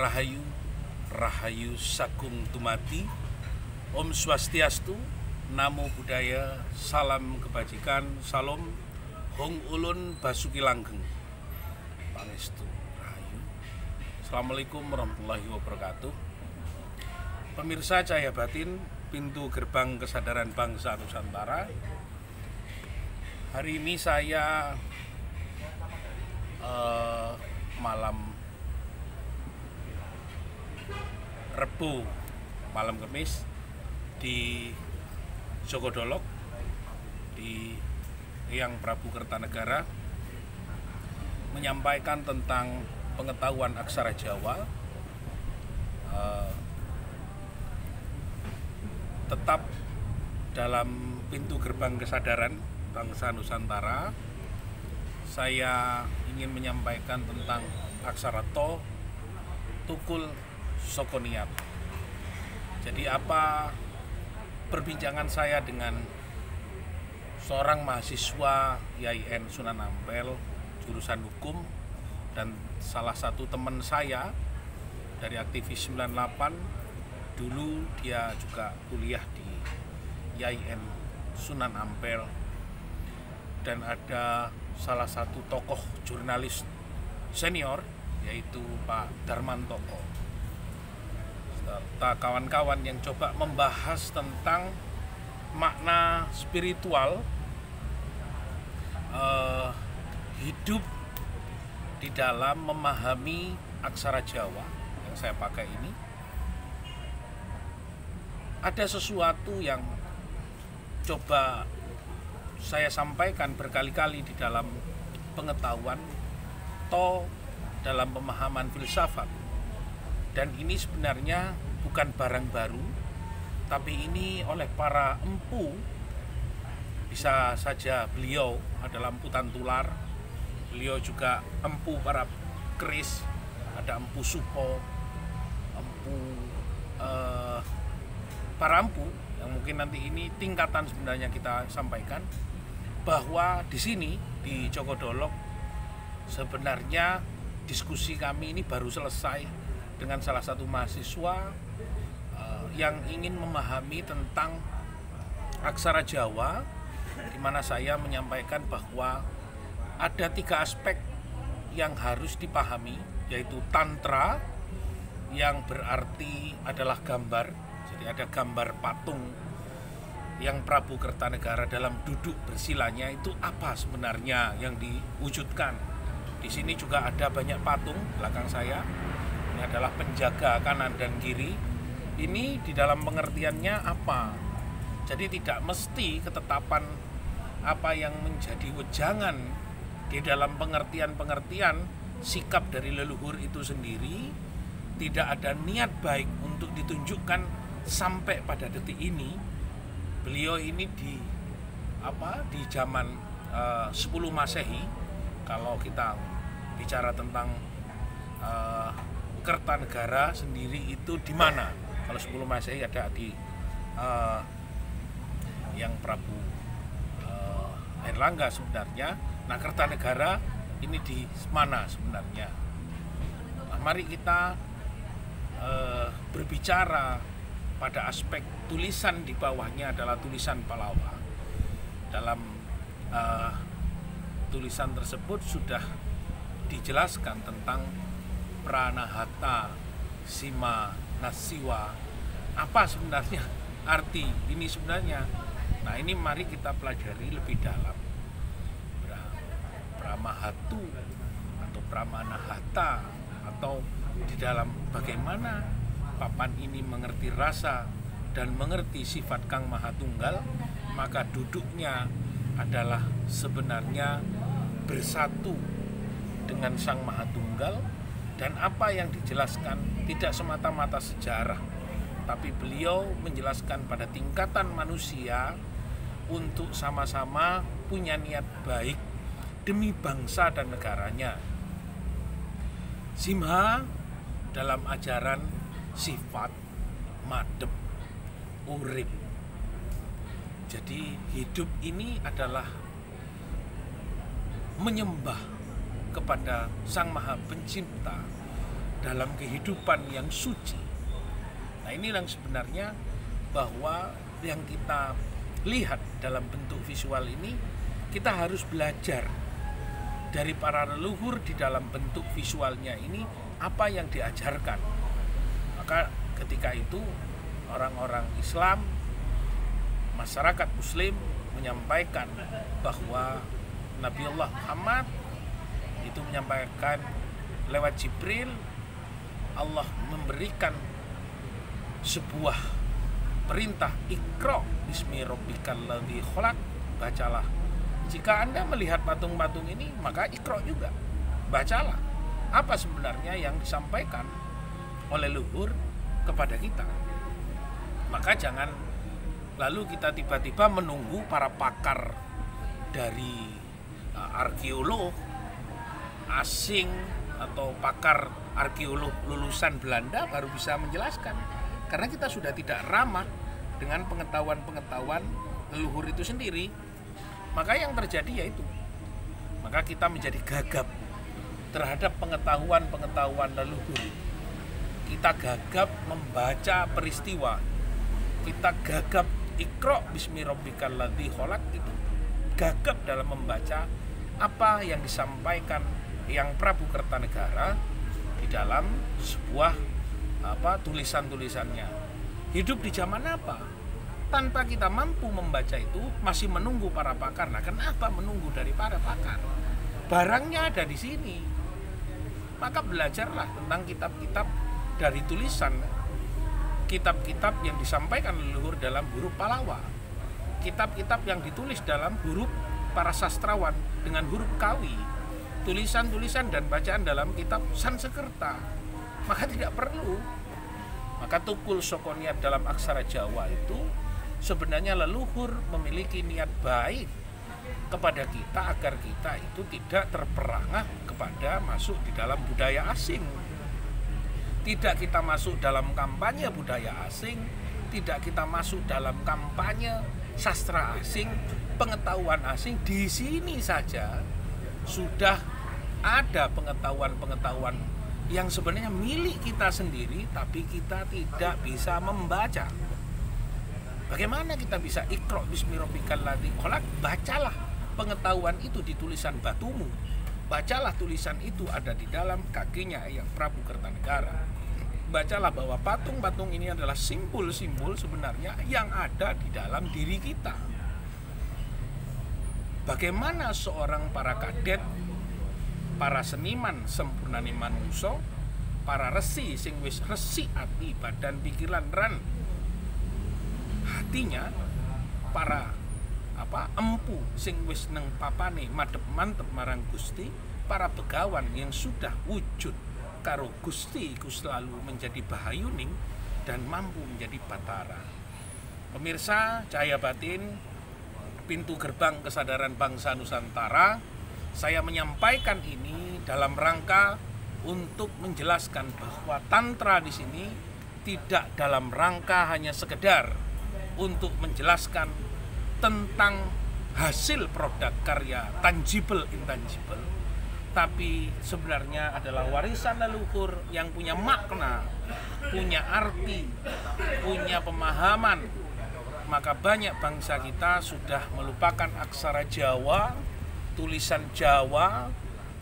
Rahayu, Rahayu Sagung Tumati, Om Swastiastu, Namo Buddhaya, Salam Kebajikan, Salam, Hong Ulun Basuki Langgeng, Pangestu, Rahayu. Assalamualaikum warahmatullahi wabarakatuh. Pemirsa Cahaya Batin, pintu gerbang kesadaran bangsa Nusantara. Hari ini saya malam Rebu, malam Kamis di Jogodolok di Hyang Prabu Kertanegara menyampaikan tentang pengetahuan aksara Jawa, tetap dalam pintu gerbang kesadaran bangsa Nusantara. Saya ingin menyampaikan tentang aksara To, Tukul, Sokoniat. Jadi apa perbincangan saya dengan seorang mahasiswa IAIN Sunan Ampel jurusan hukum dan salah satu teman saya dari aktivis 98. Dulu dia juga kuliah di IAIN Sunan Ampel, dan ada salah satu tokoh jurnalis senior yaitu Pak Darmantoko, serta kawan-kawan yang coba membahas tentang makna spiritual hidup di dalam memahami aksara Jawa yang saya pakai ini. Ada sesuatu yang coba saya sampaikan berkali-kali di dalam pengetahuan To dalam pemahaman filsafat, dan ini sebenarnya bukan barang baru, tapi ini oleh para empu. Bisa saja beliau adalah empu Tantular, beliau juga empu para keris, ada empu Supo, empu para empu yang mungkin nanti ini tingkatan sebenarnya kita sampaikan, bahwa di sini di Jogodolok sebenarnya diskusi kami ini baru selesai dengan salah satu mahasiswa yang ingin memahami tentang aksara Jawa, di mana saya menyampaikan bahwa ada 3 aspek yang harus dipahami, yaitu Tantra yang berarti adalah gambar. Jadi ada gambar patung yang Prabu Kertanegara dalam duduk bersilanya, itu apa sebenarnya yang diwujudkan. Di sini juga ada banyak patung belakang saya. Ini adalah penjaga kanan dan kiri. Ini di dalam pengertiannya apa? Jadi tidak mesti ketetapan apa yang menjadi wejangan di dalam pengertian-pengertian sikap dari leluhur itu sendiri. Tidak ada niat baik untuk ditunjukkan sampai pada detik ini. Beliau ini di zaman 10 Masehi, kalau kita bicara tentang Kertanegara sendiri itu di mana? Kalau 10 Masehi ada di yang Prabu Airlangga sebenarnya. Nah, Kertanegara ini di mana sebenarnya? Nah, mari kita berbicara pada aspek tulisan. Di bawahnya adalah tulisan Palawa. Dalam tulisan tersebut sudah dijelaskan tentang Pranahata Sima Nasiwa. Apa sebenarnya arti ini sebenarnya? Nah, ini mari kita pelajari lebih dalam. Pramahatu atau Pramanahata, atau di dalam bagaimana papan ini mengerti rasa dan mengerti sifat Kang Maha Tunggal, maka duduknya adalah sebenarnya bersatu dengan Sang Maha Tunggal. Dan apa yang dijelaskan tidak semata-mata sejarah, tapi beliau menjelaskan pada tingkatan manusia untuk sama-sama punya niat baik demi bangsa dan negaranya. Simha dalam ajaran sifat, madep, urip. Jadi hidup ini adalah menyembah kepada Sang Maha Pencipta dalam kehidupan yang suci. Nah, ini yang sebenarnya bahwa yang kita lihat dalam bentuk visual ini, kita harus belajar dari para leluhur di dalam bentuk visualnya ini apa yang diajarkan. Maka ketika itu orang-orang Islam, masyarakat Muslim menyampaikan bahwa Nabiullah Muhammad itu menyampaikan lewat Jibril, Allah memberikan sebuah perintah, Iqra bismi rabbikal ladzi khalaq, bacalah. Jika Anda melihat patung-patung ini, maka Iqra juga, bacalah apa sebenarnya yang disampaikan oleh leluhur kepada kita. Maka jangan lalu kita tiba-tiba menunggu para pakar dari arkeolog asing atau pakar arkeolog lulusan Belanda baru bisa menjelaskan, karena kita sudah tidak ramah dengan pengetahuan-pengetahuan leluhur itu sendiri. Maka yang terjadi yaitu, maka kita menjadi gagap terhadap pengetahuan-pengetahuan leluhur. Kita gagap membaca peristiwa, kita gagap Iqra bismi rabbikal ladzi khalaq, itu gagap dalam membaca apa yang disampaikan yang Prabu Kertanegara di dalam sebuah tulisan-tulisannya. Hidup di zaman apa? Tanpa kita mampu membaca itu, masih menunggu para pakar. Nah, kenapa menunggu dari para pakar? Barangnya ada di sini. Maka belajarlah tentang kitab-kitab dari tulisan, kitab-kitab yang disampaikan leluhur dalam huruf Pallawa, kitab-kitab yang ditulis dalam huruf para sastrawan dengan huruf Kawi, tulisan-tulisan dan bacaan dalam kitab Sanskerta. Maka tidak perlu. Maka Tukul Saka Niat dalam aksara Jawa itu sebenarnya leluhur memiliki niat baik kepada kita agar kita itu tidak terperangah kepada masuk di dalam budaya asing. Tidak kita masuk dalam kampanye budaya asing, tidak kita masuk dalam kampanye sastra asing, pengetahuan asing. Di sini saja sudah ada pengetahuan-pengetahuan yang sebenarnya milik kita sendiri, tapi kita tidak bisa membaca. Bagaimana kita bisa Iqra bismi rabbikal ladzi khalaq? Bacalah pengetahuan itu di tulisan batumu. Bacalah tulisan itu ada di dalam kakinya yang Prabu Kertanegara. Bacalah bahwa patung-patung ini adalah simbol-simbol sebenarnya yang ada di dalam diri kita. Bagaimana seorang para kadet, para seniman sempurnane manungsa, para resi sing wis resik ati badan pikiran ran hatinya, para empu sing wis neng papane madhep mantep marang Gusti, para begawan yang sudah wujud karo Gusti iku selalu menjadi bahayuning dan mampu menjadi batara. Pemirsa Cahaya Batin, pintu gerbang kesadaran bangsa Nusantara, saya menyampaikan ini dalam rangka untuk menjelaskan bahwa tantra di sini tidak dalam rangka hanya sekedar untuk menjelaskan tentang hasil produk karya tangible intangible, tapi sebenarnya adalah warisan leluhur yang punya makna, punya arti, punya pemahaman. Maka banyak bangsa kita sudah melupakan aksara Jawa, tulisan Jawa,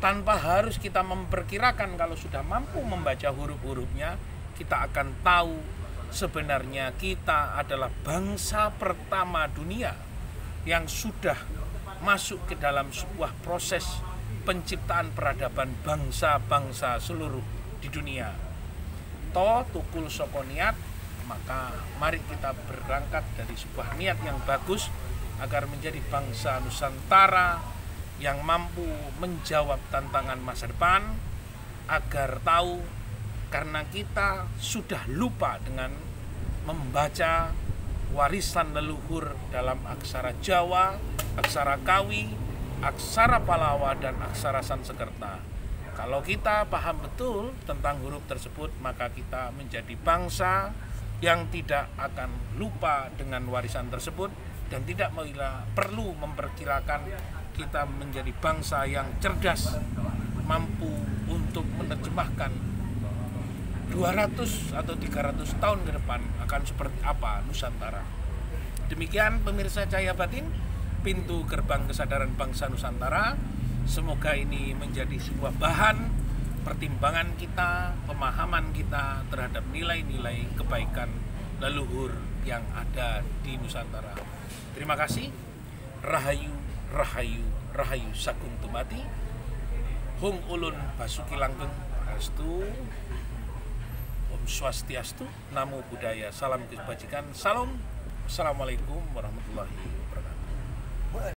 tanpa harus kita memperkirakan. Kalau sudah mampu membaca huruf-hurufnya, kita akan tahu sebenarnya kita adalah bangsa pertama dunia yang sudah masuk ke dalam sebuah proses penciptaan peradaban bangsa-bangsa seluruh di dunia. Tukul Saka Niat, maka mari kita berangkat dari sebuah niat yang bagus agar menjadi bangsa Nusantara yang mampu menjawab tantangan masa depan, agar tahu karena kita sudah lupa dengan membaca warisan leluhur dalam aksara Jawa, aksara Kawi, aksara Pallawa, dan aksara Sanskerta. Kalau kita paham betul tentang huruf tersebut, maka kita menjadi bangsa yang tidak akan lupa dengan warisan tersebut dan tidak perlu memperkirakan. Kita menjadi bangsa yang cerdas, mampu untuk menerjemahkan 200 atau 300 tahun ke depan akan seperti apa Nusantara. Demikian pemirsa Cahaya Batin, pintu gerbang kesadaran bangsa Nusantara. Semoga ini menjadi sebuah bahan pertimbangan kita, pemahaman kita terhadap nilai-nilai kebaikan leluhur yang ada di Nusantara. Terima kasih. Rahayu, rahayu, rahayu sagung tumati. Hung ulun basuki langgeng astu. Om Swastiastu, Namo Buddhaya, salam kebajikan, salam. Assalamualaikum warahmatullahi wabarakatuh.